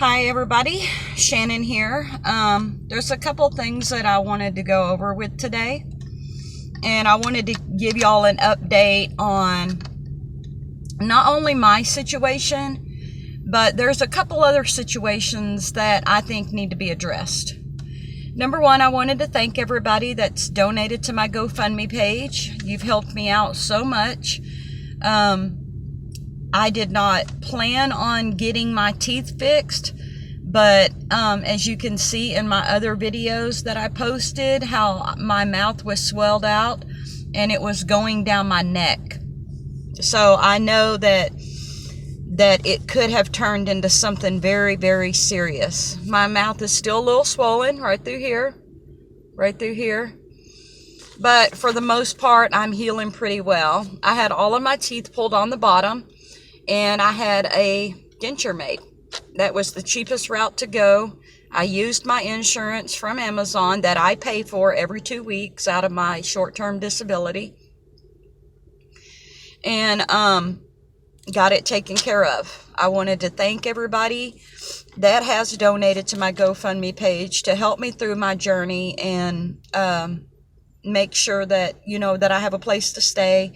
Hi everybody, Shannon here. There's a couple things that I wanted to go over with today, and I wanted to give y'all an update on not only my situation, but there's a couple other situations that I think need to be addressed. Number one, I wanted to thank everybody that's donated to my GoFundMe page. You've helped me out so much. I did not plan on getting my teeth fixed, but as you can see in my other videos that I posted, how my mouth was swelled out and it was going down my neck. So I know that it could have turned into something very, very serious. My mouth is still a little swollen right through here. But for the most part, I'm healing pretty well. I had all of my teeth pulled on the bottom, and I had a denture made. That was the cheapest route to go. I used my insurance from Amazon that I pay for every 2 weeks out of my short-term disability, and got it taken care of. I wanted to thank everybody that has donated to my GoFundMe page to help me through my journey and make sure that, that I have a place to stay,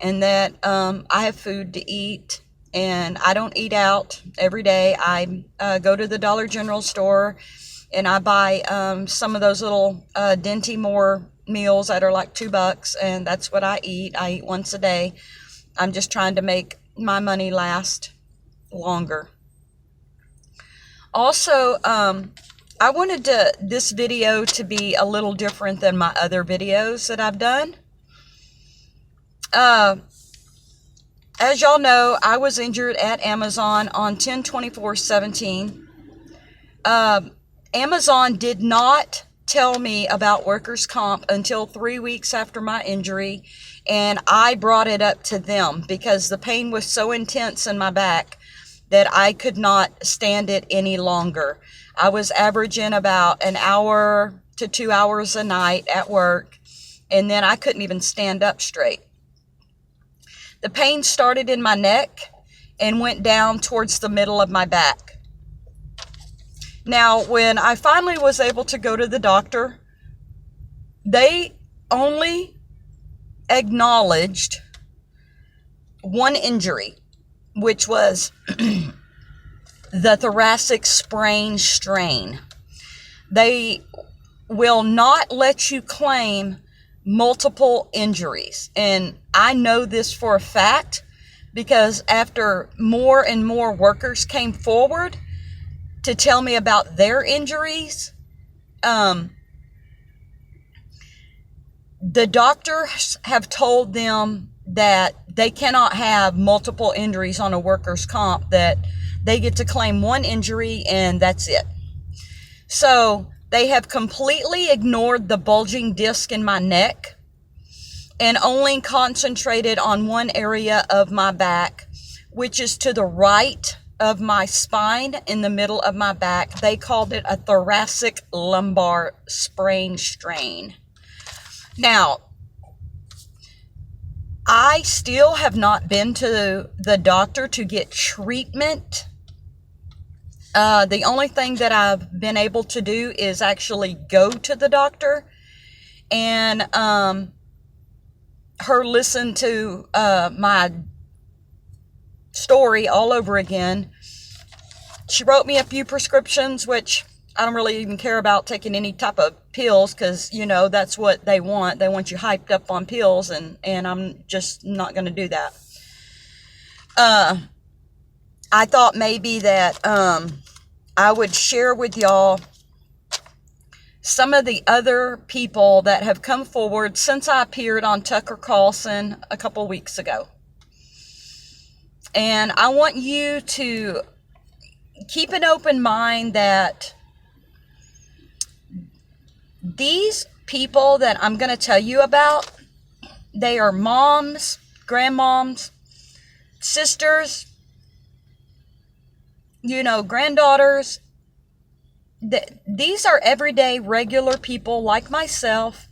and that I have food to eat, and I don't eat out every day. I go to the Dollar General store and I buy some of those little Dinty Moore meals that are like $2, and that's what I eat. I eat once a day. I'm just trying to make my money last longer. Also, I wanted this video to be a little different than my other videos that I've done. As y'all know, I was injured at Amazon on 10/24/17. Amazon did not tell me about workers' comp until 3 weeks after my injury, and I brought it up to them because the pain was so intense in my back that I could not stand it any longer. I was averaging about an hour to 2 hours a night at work, and then I couldn't even stand up straight. The pain started in my neck and went down towards the middle of my back. Now, when I finally was able to go to the doctor, they only acknowledged one injury, which was the thoracic sprain strain. They will not let you claim multiple injuries. And I know this for a fact because after more and more workers came forward to tell me about their injuries, the doctors have told them that they cannot have multiple injuries on a workers' comp, that they get to claim one injury and that's it. So they have completely ignored the bulging disc in my neck and only concentrated on one area of my back, which is to the right of my spine in the middle of my back. They called it a thoracic lumbar sprain strain. Now, I still have not been to the doctor to get treatment. The only thing that I've been able to do is actually go to the doctor and her listen to my story all over again. She wrote me a few prescriptions, which I don't really even care about taking any type of pills because, that's what they want. They want you hyped up on pills, and I'm just not going to do that. I thought maybe that I would share with y'all some of the other people that have come forward since I appeared on Tucker Carlson a couple weeks ago. And I want you to keep an open mind that these people that I'm going to tell you about, they are moms, grandmoms, sisters, granddaughters. These are everyday, regular people like myself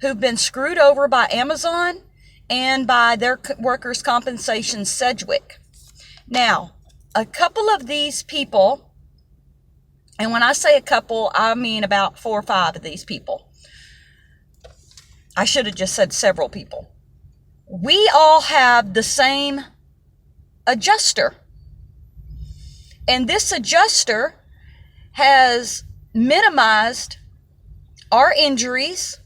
who've been screwed over by Amazon and by their workers' compensation, Sedgwick. Now, a couple of these people And when I say a couple, I mean about 4 or 5 of these people. I should have just said several people. We all have the same adjuster. And this adjuster has minimized our injuries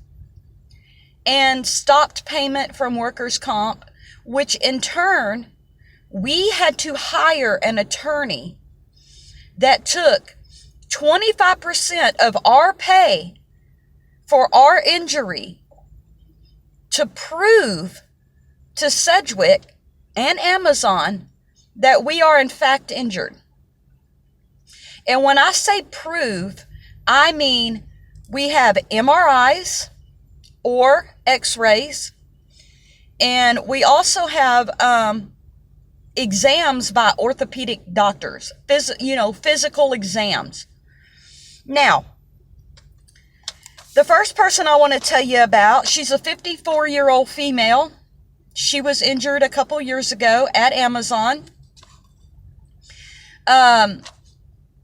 and stopped payment from workers' comp, which in turn, we had to hire an attorney that took 25% of our pay for our injury to prove to Sedgwick and Amazon that we are in fact injured. And when I say prove, I mean we have MRIs or x-rays, and we also have exams by orthopedic doctors, physical exams. Now, the first person I want to tell you about, she's a 54-year-old female. She was injured a couple years ago at Amazon.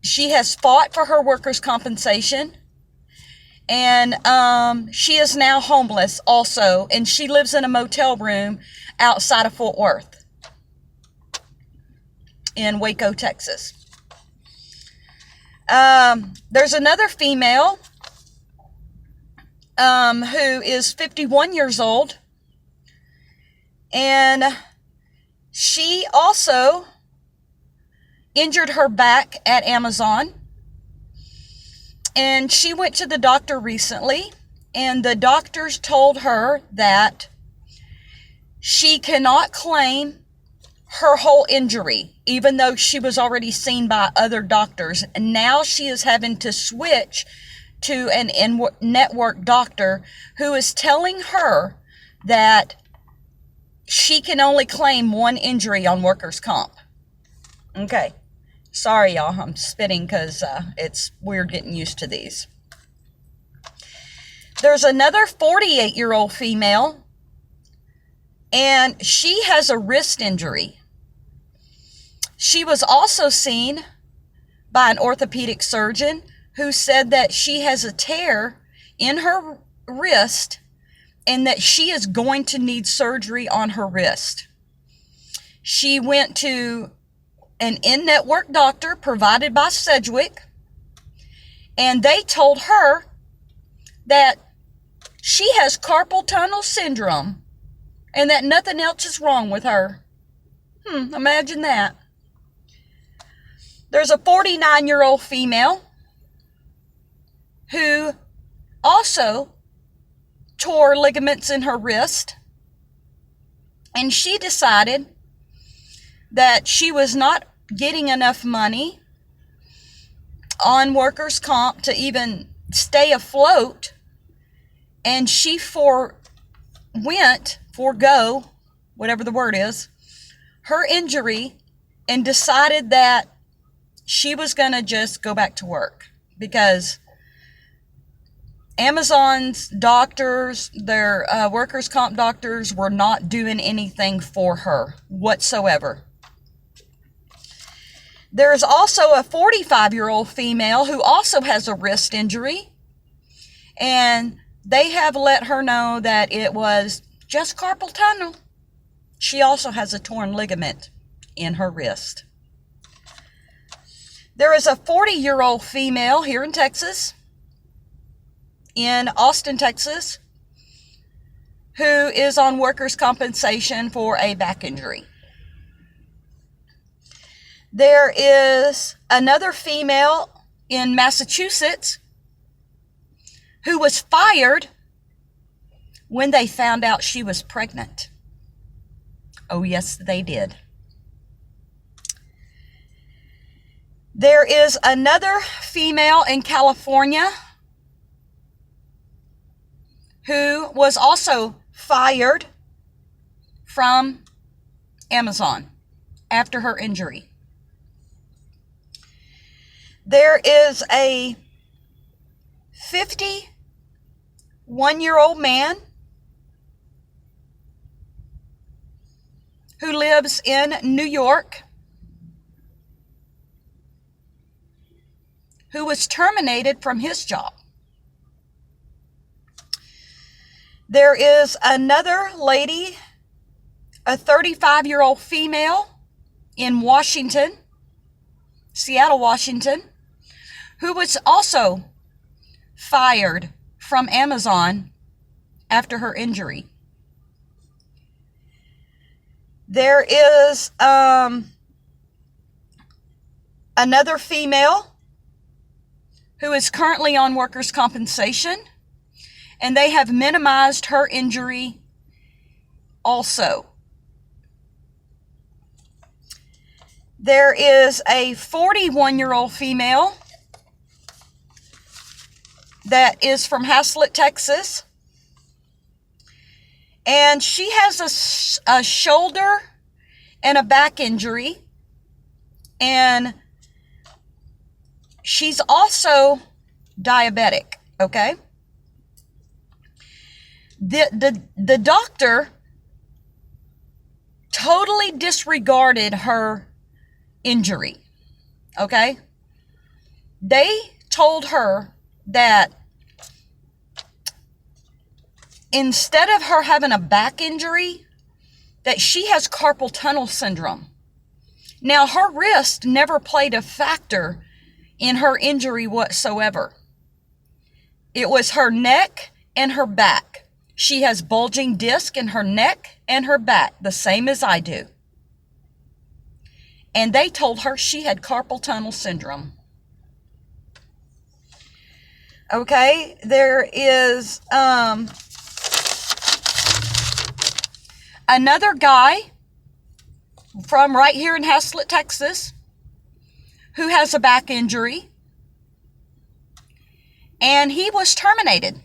She has fought for her workers' compensation, and she is now homeless also, and she lives in a motel room outside of Fort Worth in Waco, Texas. There's another female who is 51 years old, and she also injured her back at Amazon, and she went to the doctor recently, and the doctors told her that she cannot claim her whole injury, even though she was already seen by other doctors. And now she is having to switch to an in-network doctor who is telling her that she can only claim one injury on workers' comp. Okay. Sorry, y'all. I'm spitting because it's weird getting used to these. There's another 48-year-old female, and she has a wrist injury. She was also seen by an orthopedic surgeon who said that she has a tear in her wrist and that she is going to need surgery on her wrist. She went to an in-network doctor provided by Sedgwick, and they told her that she has carpal tunnel syndrome and that nothing else is wrong with her. Imagine that. There's a 49-year-old female who also tore ligaments in her wrist, and she decided that she was not getting enough money on workers' comp to even stay afloat, and she forgo, whatever the word is, her injury, and decided that she was going to just go back to work because Amazon's doctors, their workers' comp doctors, were not doing anything for her whatsoever. There's also a 45-year-old female who also has a wrist injury, and they have let her know that it was just carpal tunnel. She also has a torn ligament in her wrist. There is a 40-year-old female here in Texas, in Austin, Texas, who is on workers' compensation for a back injury. There is another female in Massachusetts who was fired when they found out she was pregnant. Oh, yes, they did. There is another female in California who was also fired from Amazon after her injury. There is a 51-year-old man who lives in New York who was terminated from his job. There is another lady, a 35-year-old female in Washington, Seattle, Washington, who was also fired from Amazon after her injury. There is another female who is currently on workers' compensation, and they have minimized her injury also. There is a 41-year-old female that is from Haslett, Texas, and she has a shoulder and a back injury, and she's also diabetic, okay? The doctor totally disregarded her injury, okay? They told her that instead of her having a back injury, that she has carpal tunnel syndrome. Now, her wrist never played a factor in her injury whatsoever. It was her neck and her back. She has bulging disc in her neck and her back, the same as I do. And they told her she had carpal tunnel syndrome. Okay, there is another guy from right here in Haslett, Texas, who has a back injury, and he was terminated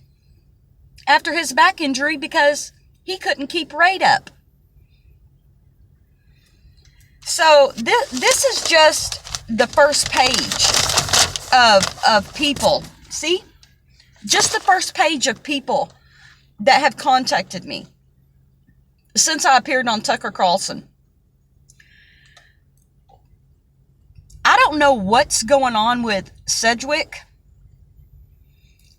after his back injury because he couldn't keep rate up. So this is just the first page of people. See? Just the first page of people that have contacted me since I appeared on Tucker Carlson. I don't know what's going on with Sedgwick.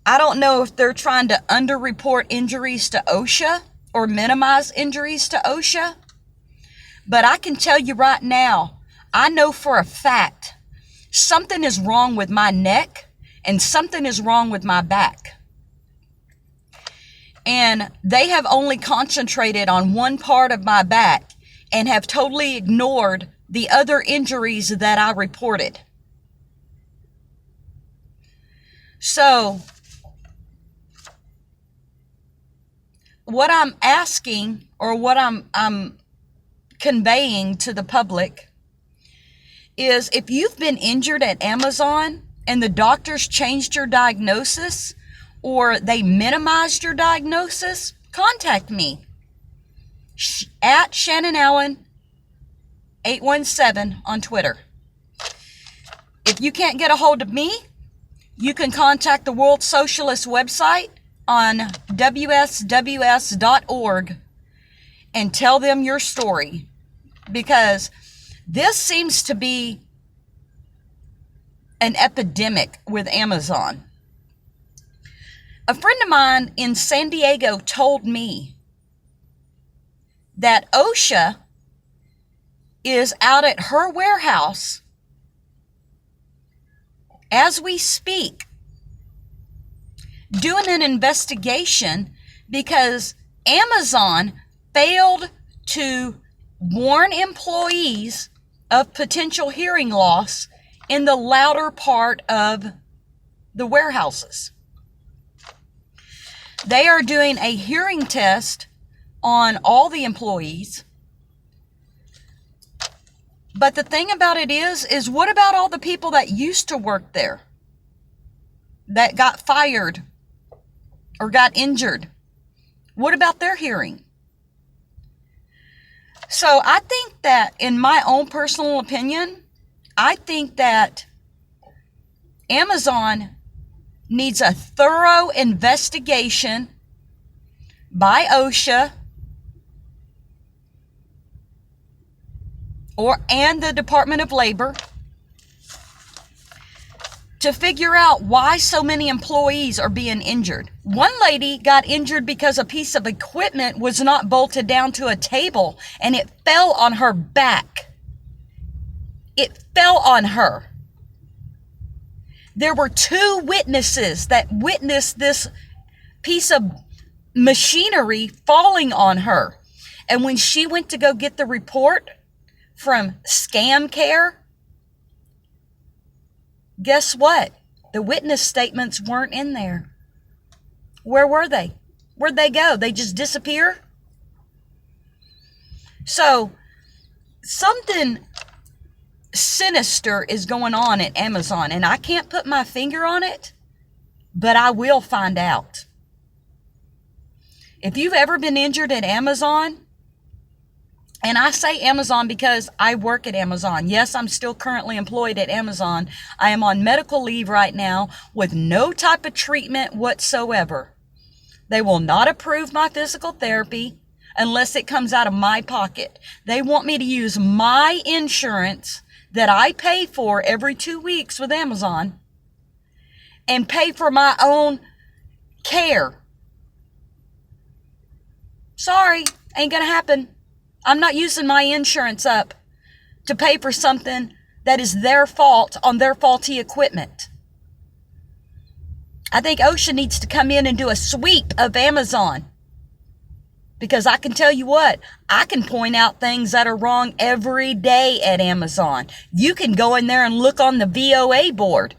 I don't know if they're trying to underreport injuries to OSHA or minimize injuries to OSHA. But I can tell you right now, I know for a fact something is wrong with my neck and something is wrong with my back. And they have only concentrated on one part of my back and have totally ignored the other injuries that I reported. So, what I'm asking, or what I'm conveying to the public, is if you've been injured at Amazon and the doctors changed your diagnosis or they minimized your diagnosis, contact me at Shannon Allen 817 on Twitter. If you can't get a hold of me, you can contact the World Socialist website on wsws.org and tell them your story, because this seems to be an epidemic with Amazon. A friend of mine in San Diego told me that OSHA is out at her warehouse as we speak doing an investigation because Amazon failed to warn employees of potential hearing loss in the louder part of the warehouses. They are doing a hearing test on all the employees. But the thing about it is what about all the people that used to work there that got fired or got injured? What about their hearing? So I think that, in my own personal opinion, I think that Amazon needs a thorough investigation by OSHA and the Department of Labor to figure out why so many employees are being injured. One lady got injured because a piece of equipment was not bolted down to a table and it fell on her back. It fell on her. There were 2 witnesses that witnessed this piece of machinery falling on her. And when she went to go get the report from Scam Care, guess what? The witness statements weren't in there. Where were they? Where'd they go? They just disappear? So, something sinister is going on at Amazon, and I can't put my finger on it, but I will find out. If you've ever been injured at Amazon, and I say Amazon because I work at Amazon. Yes, I'm still currently employed at Amazon. I am on medical leave right now with no type of treatment whatsoever. They will not approve my physical therapy unless it comes out of my pocket. They want me to use my insurance that I pay for every 2 weeks with Amazon and pay for my own care. Sorry, ain't gonna happen. I'm not using my insurance up to pay for something that is their fault on their faulty equipment. I think OSHA needs to come in and do a sweep of Amazon. Because I can tell you what, I can point out things that are wrong every day at Amazon. You can go in there and look on the VOA board.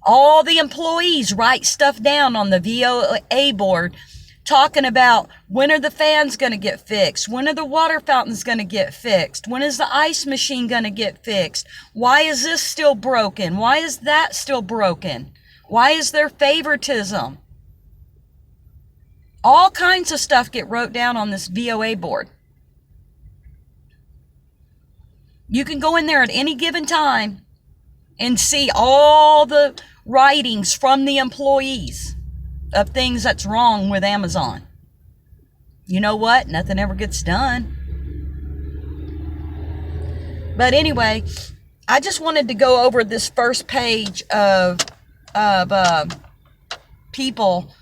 All the employees write stuff down on the VOA board talking about when are the fans going to get fixed? When are the water fountains going to get fixed? When is the ice machine going to get fixed? Why is this still broken? Why is that still broken? Why is there favoritism? All kinds of stuff get wrote down on this VOA board. You can go in there at any given time and see all the writings from the employees of things that's wrong with Amazon. You know what? Nothing ever gets done. But anyway, I just wanted to go over this first page of people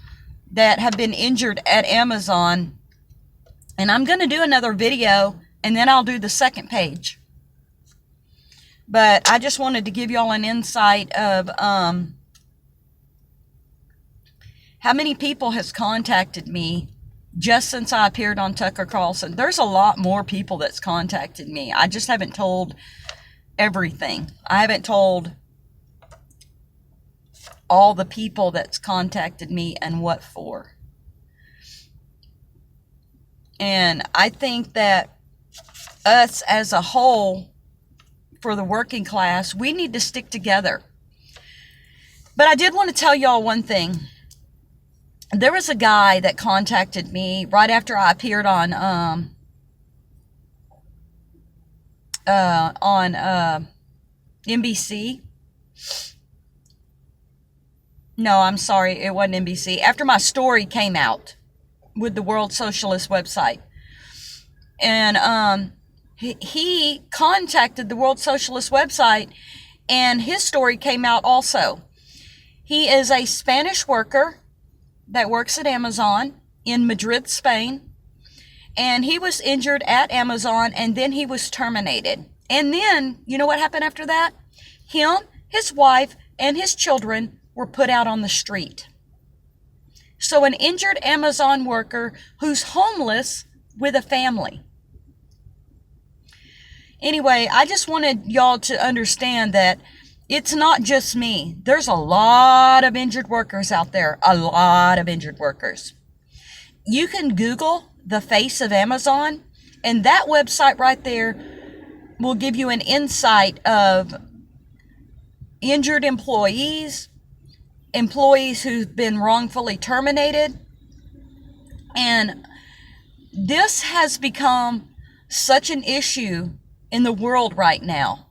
that have been injured at Amazon. And I'm going to do another video, and then I'll do the second page. But I just wanted to give y'all an insight of how many people has contacted me just since I appeared on Tucker Carlson. There's a lot more people that's contacted me. I just haven't told everything. I haven't told all the people that's contacted me and what for. And I think that us as a whole, for the working class, we need to stick together. But I did want to tell y'all one thing. There was a guy that contacted me right after I appeared on NBC. No, I'm sorry, it wasn't NBC. After my story came out with the World Socialist website. And he contacted the World Socialist website, and his story came out also. He is a Spanish worker that works at Amazon in Madrid, Spain. And he was injured at Amazon, and then he was terminated. And then, you know what happened after that? Him, his wife, and his children were put out on the street. So an injured Amazon worker who's homeless with a family. Anyway, I just wanted y'all to understand that it's not just me. There's a lot of injured workers out there. A lot of injured workers. You can Google the face of Amazon, and that website right there will give you an insight of injured employees, employees who've been wrongfully terminated. And this has become such an issue in the world right now.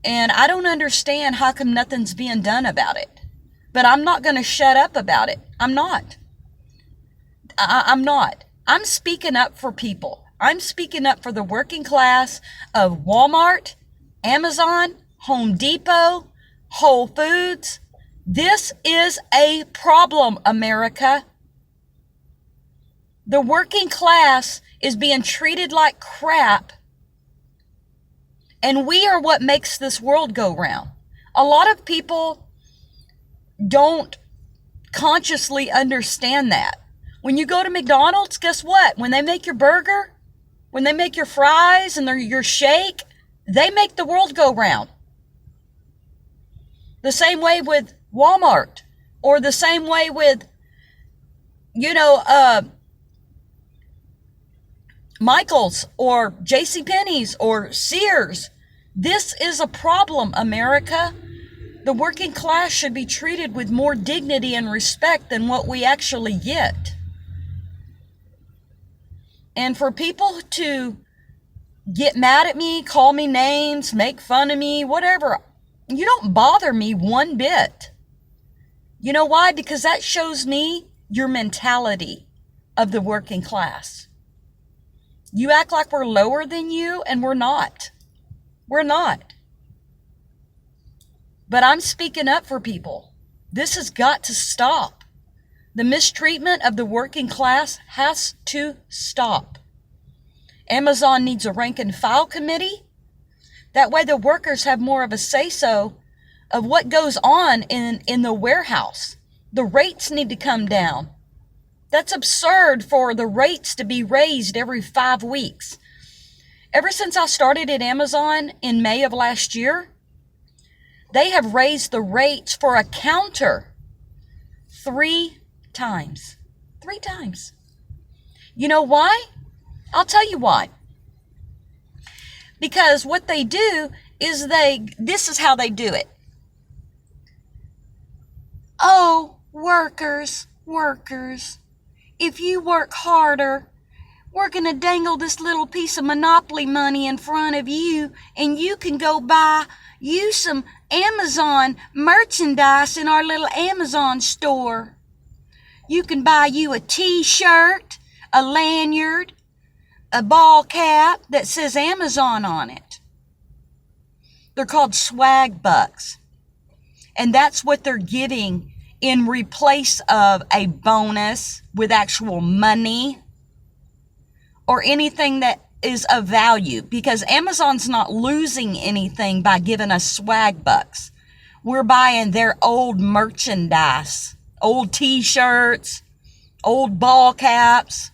And I don't understand how come nothing's being done about it. But I'm not going to shut up about it. I'm not. I'm not. I'm speaking up for people. I'm speaking up for the working class of Walmart, Amazon, Home Depot, Whole Foods. This is a problem, America. The working class is being treated like crap, and we are what makes this world go round. A lot of people don't consciously understand that. When you go to McDonald's, guess what? When they make your burger, when they make your fries and your shake, they make the world go round. The same way with Walmart, or the same way with, Michael's or JCPenney's or Sears. This is a problem, America. The working class should be treated with more dignity and respect than what we actually get. And for people to get mad at me, call me names, make fun of me, whatever, you don't bother me one bit. You know why? Because that shows me your mentality of the working class. You act like we're lower than you, and we're not. We're not. But I'm speaking up for people. This has got to stop. The mistreatment of the working class has to stop. Amazon needs a rank and file committee. That way the workers have more of a say-so of what goes on in the warehouse. The rates need to come down. That's absurd for the rates to be raised every 5 weeks. Ever since I started at Amazon in May of last year, they have raised the rates for a counter 3 times. 3 times. You know why? I'll tell you why. Because what they do is this is how they do it. Oh, workers, if you work harder, we're going to dangle this little piece of monopoly money in front of you, and you can go buy you some Amazon merchandise in our little Amazon store. You can buy you a t-shirt, a lanyard, a ball cap that says Amazon on it. They're called swag bucks. And that's what they're giving in replace of a bonus with actual money or anything that is of value, because Amazon's not losing anything by giving us swag bucks. We're buying their old merchandise, old t-shirts, old ball caps.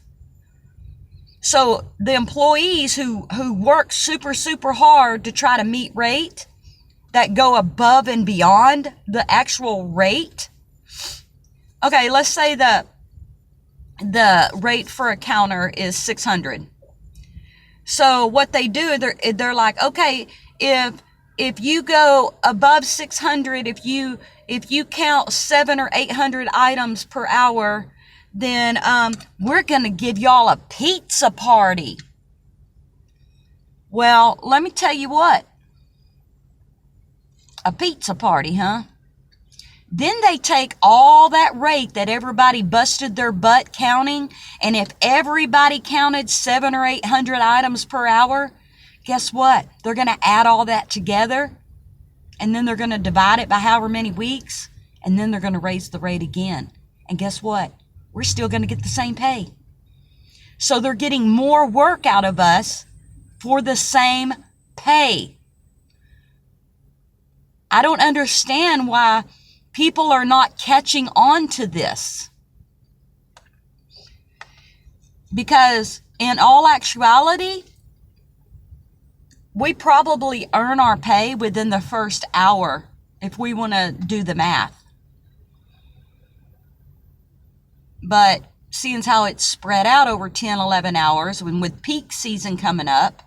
So the employees who work super hard to try to meet rate, that go above and beyond the actual rate. Okay, let's say the rate for a counter is $600. So what they do, they're like, okay, if you go above 600, if you count 700 or 800 items per hour, then we're gonna give y'all a pizza party. Well, let me tell you what. A pizza party, huh? Then they take all that rate that everybody busted their butt counting, and if everybody counted 700 or 800 items per hour, guess what? They're going to add all that together, and then they're going to divide it by however many weeks, and then they're going to raise the rate again. And guess what? We're still going to get the same pay. So they're getting more work out of us for the same pay. I don't understand why people are not catching on to this. Because in all actuality, we probably earn our pay within the first hour if we want to do the math. But seeing how it's spread out over 10, 11 hours, when with peak season coming up,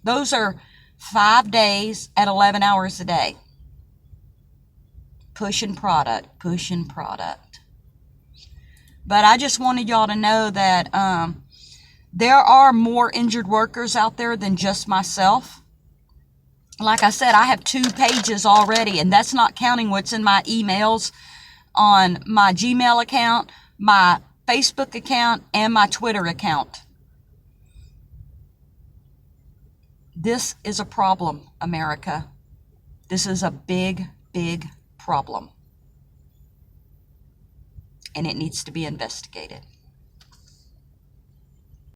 those are 5 days at 11 hours a day. Pushing product. But I just wanted y'all to know that there are more injured workers out there than just myself. Like I said, I have 2 pages already, and that's not counting what's in my emails on my Gmail account, my Facebook account, and my Twitter account. This is a problem, America. This is a big big problem, and it needs to be investigated.